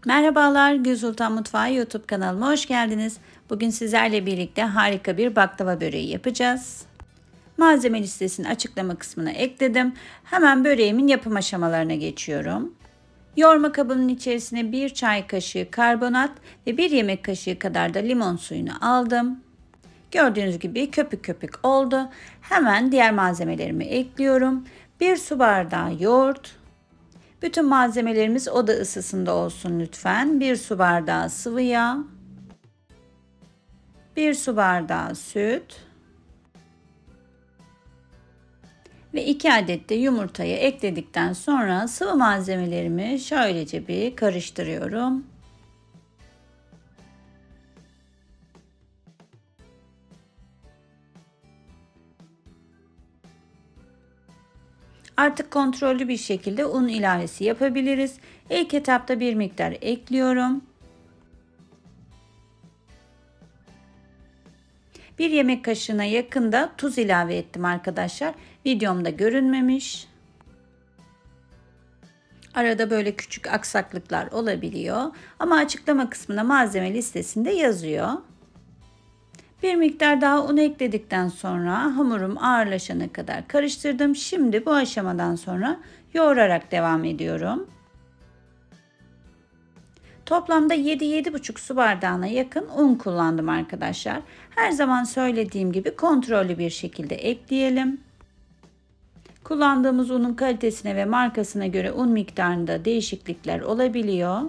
Merhabalar, Gül Sultan Mutfağı YouTube kanalıma hoş geldiniz. Bugün sizlerle birlikte harika bir baklava böreği yapacağız. Malzeme listesini açıklama kısmına ekledim. Hemen böreğimin yapım aşamalarına geçiyorum. Yoğurma kabının içerisine 1 çay kaşığı karbonat ve 1 yemek kaşığı kadar da limon suyunu aldım. Gördüğünüz gibi köpük köpük oldu. Hemen diğer malzemelerimi ekliyorum. 1 su bardağı yoğurt. Bütün malzemelerimiz oda ısısında olsun lütfen. 1 su bardağı sıvı yağ, 1 su bardağı süt ve 2 adet de yumurtayı ekledikten sonra sıvı malzemelerimi şöylece bir karıştırıyorum. Artık kontrollü bir şekilde un ilavesi yapabiliriz. İlk etapta bir miktar ekliyorum. 1 yemek kaşığına yakın da tuz ilave ettim arkadaşlar. Videomda görünmemiş. Arada böyle küçük aksaklıklar olabiliyor. Ama açıklama kısmında malzeme listesinde yazıyor. Bir miktar daha un ekledikten sonra hamurum ağırlaşana kadar karıştırdım. Şimdi bu aşamadan sonra yoğurarak devam ediyorum. Toplamda 7-7,5 su bardağına yakın un kullandım arkadaşlar. Her zaman söylediğim gibi kontrollü bir şekilde ekleyelim. Kullandığımız unun kalitesine ve markasına göre un miktarında değişiklikler olabiliyor.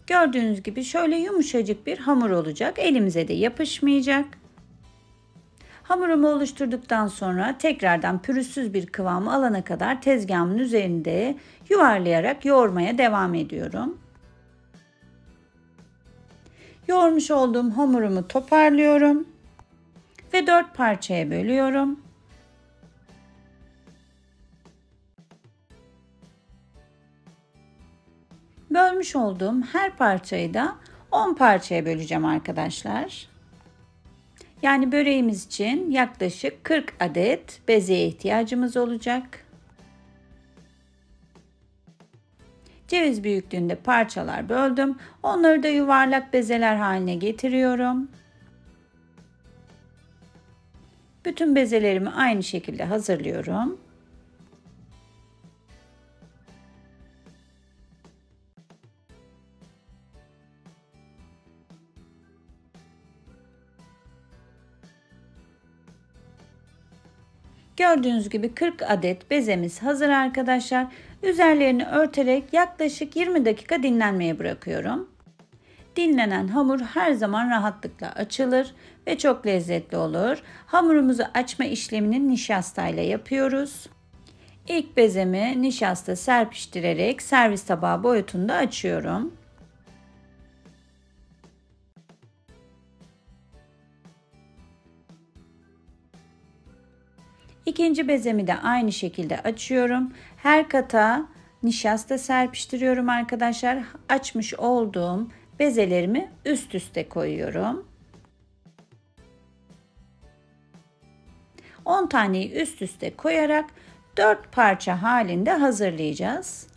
Gördüğünüz gibi şöyle yumuşacık bir hamur olacak. Elimize de yapışmayacak. Hamurumu oluşturduktan sonra tekrardan pürüzsüz bir kıvamı alana kadar tezgahımın üzerinde yuvarlayarak yoğurmaya devam ediyorum. Yoğurmuş olduğum hamurumu toparlıyorum ve 4 parçaya bölüyorum. Bölmüş olduğum her parçayı da 10 parçaya böleceğim arkadaşlar. Yani böreğimiz için yaklaşık 40 adet bezeye ihtiyacımız olacak. Ceviz büyüklüğünde parçalar böldüm. Onları da yuvarlak bezeler haline getiriyorum. Bütün bezelerimi aynı şekilde hazırlıyorum. Gördüğünüz gibi 40 adet bezemiz hazır arkadaşlar. Üzerlerini örterek yaklaşık 20 dakika dinlenmeye bırakıyorum. Dinlenen hamur her zaman rahatlıkla açılır ve çok lezzetli olur. Hamurumuzu açma işlemini nişastayla yapıyoruz. İlk bezemi nişasta serpiştirerek servis tabağı boyutunda açıyorum. İkinci bezemi de aynı şekilde açıyorum. Her kata nişasta serpiştiriyorum arkadaşlar. Açmış olduğum bezelerimi üst üste koyuyorum. 10 taneyi üst üste koyarak 4 parça halinde hazırlayacağız.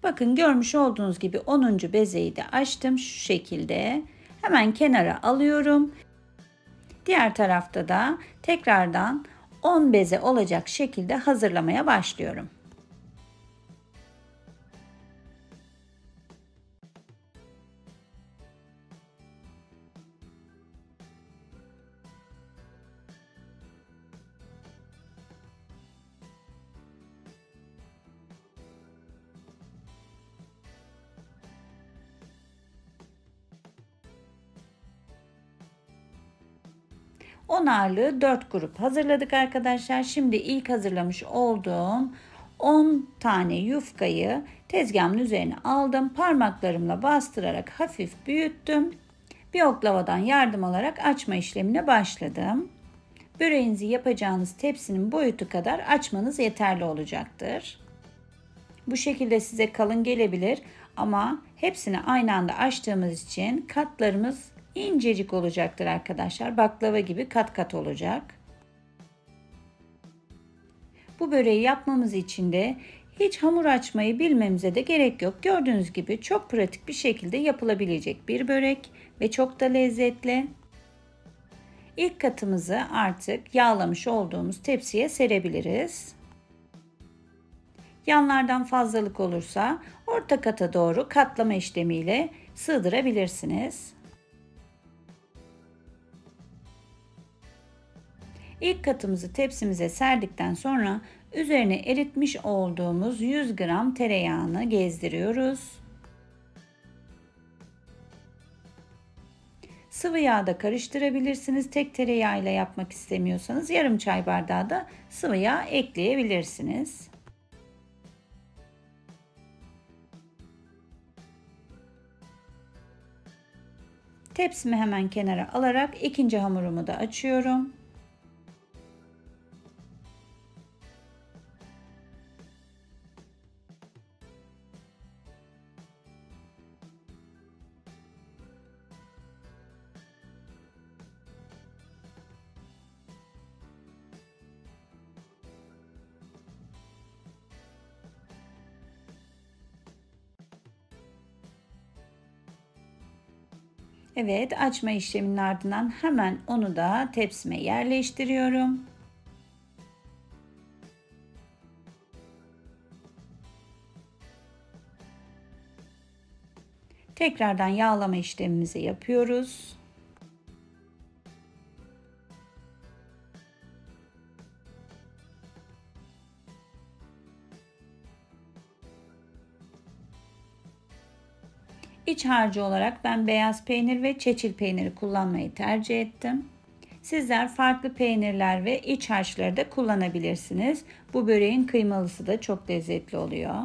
Bakın görmüş olduğunuz gibi 10. bezeyi de açtım şu şekilde. Hemen kenara alıyorum. Diğer tarafta da tekrardan 10 beze olacak şekilde hazırlamaya başlıyorum. On ağırlığı 4 grup hazırladık arkadaşlar. Şimdi ilk hazırlamış olduğum 10 tane yufkayı tezgahımın üzerine aldım. Parmaklarımla bastırarak hafif büyüttüm Bir oklavadan yardım alarak açma işlemine başladım. Böreğinizi yapacağınız tepsinin boyutu kadar açmanız yeterli olacaktır. Bu şekilde size kalın gelebilir ama hepsini aynı anda açtığımız için katlarımız incecik olacaktır arkadaşlar. Baklava gibi kat kat olacak. Bu böreği yapmamız için de hiç hamur açmayı bilmemize de gerek yok. Gördüğünüz gibi çok pratik bir şekilde yapılabilecek bir börek ve çok da lezzetli. İlk katımızı artık yağlamış olduğumuz tepsiye serebiliriz. Yanlardan fazlalık olursa orta kata doğru katlama işlemiyle sığdırabilirsiniz. İlk katımızı tepsimize serdikten sonra üzerine eritmiş olduğumuz 100 gram tereyağını gezdiriyoruz. Sıvı yağda karıştırabilirsiniz. Tek tereyağıyla yapmak istemiyorsanız yarım çay bardağı da sıvı yağ ekleyebilirsiniz. Tepsimi hemen kenara alarak ikinci hamurumu da açıyorum. Evet, açma işleminin ardından hemen onu da tepsime yerleştiriyorum. Tekrardan yağlama işlemimizi yapıyoruz. İç harcı olarak ben beyaz peynir ve çeçil peyniri kullanmayı tercih ettim. Sizler farklı peynirler ve iç harçları da kullanabilirsiniz. Bu böreğin kıymalısı da çok lezzetli oluyor.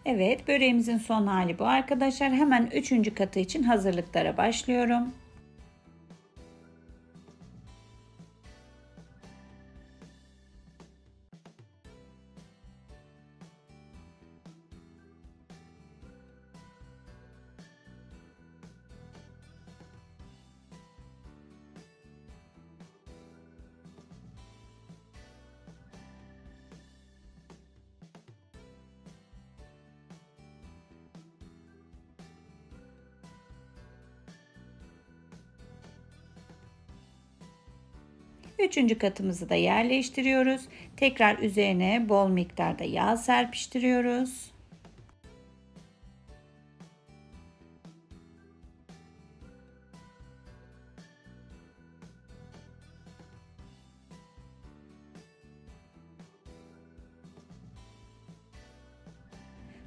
Evet, böreğimizin son hali bu arkadaşlar. Hemen 3. katı için hazırlıklara başlıyorum. Üçüncü katımızı da yerleştiriyoruz. Tekrar üzerine bol miktarda yağ serpiştiriyoruz.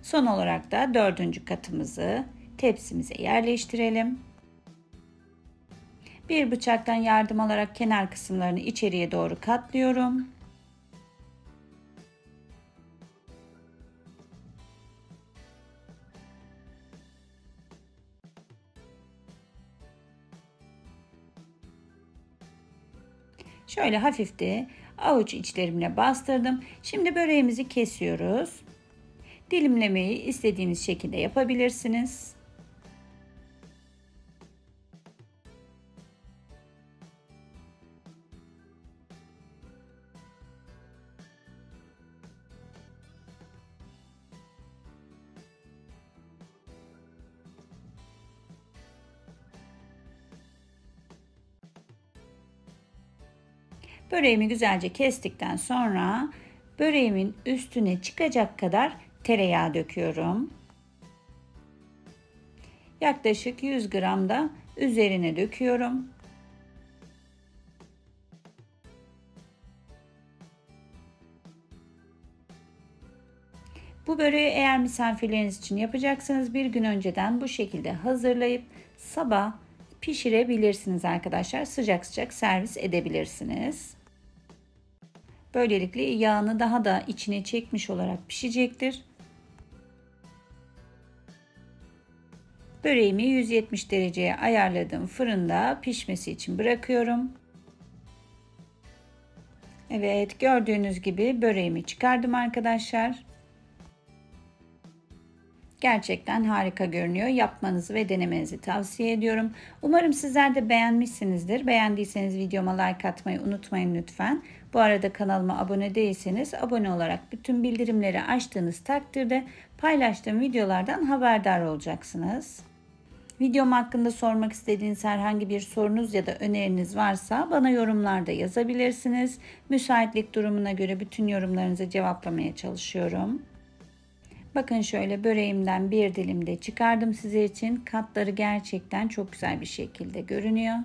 Son olarak da 4. katımızı tepsimize yerleştirelim. Bir bıçaktan yardım alarak kenar kısımlarını içeriye doğru katlıyorum. Şöyle hafif de avuç içlerimle bastırdım. Şimdi böreğimizi kesiyoruz. Dilimlemeyi istediğiniz şekilde yapabilirsiniz. Böreğimi güzelce kestikten sonra böreğimin üstüne çıkacak kadar tereyağı döküyorum. Yaklaşık 100 gram da üzerine döküyorum. Bu böreği eğer misafirleriniz için yapacaksanız bir gün önceden bu şekilde hazırlayıp sabah pişirebilirsiniz arkadaşlar. Sıcak sıcak servis edebilirsiniz. Böylelikle yağını daha da içine çekmiş olarak pişecektir. Böreğimi 170 dereceye ayarladığım fırında pişmesi için bırakıyorum. Evet, gördüğünüz gibi böreğimi çıkardım arkadaşlar. Gerçekten harika görünüyor. Yapmanızı ve denemenizi tavsiye ediyorum. Umarım sizler de beğenmişsinizdir. Beğendiyseniz videoma like atmayı unutmayın lütfen. Bu arada kanalıma abone değilseniz abone olarak bütün bildirimleri açtığınız takdirde paylaştığım videolardan haberdar olacaksınız. Videom hakkında sormak istediğiniz herhangi bir sorunuz ya da öneriniz varsa bana yorumlarda yazabilirsiniz. Müsaitlik durumuna göre bütün yorumlarınızı cevaplamaya çalışıyorum. Bakın şöyle böreğimden bir dilim de çıkardım sizler için. Katları gerçekten çok güzel bir şekilde görünüyor.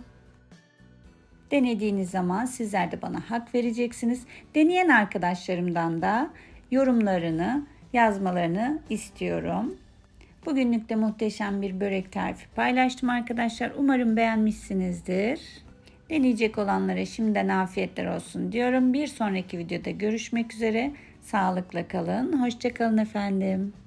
Denediğiniz zaman sizler de bana hak vereceksiniz. Deneyen arkadaşlarımdan da yorumlarını yazmalarını istiyorum. Bugünlük de muhteşem bir börek tarifi paylaştım arkadaşlar. Umarım beğenmişsinizdir. Deneyecek olanlara şimdiden afiyetler olsun diyorum. Bir sonraki videoda görüşmek üzere. Sağlıkla kalın. Hoşça kalın efendim.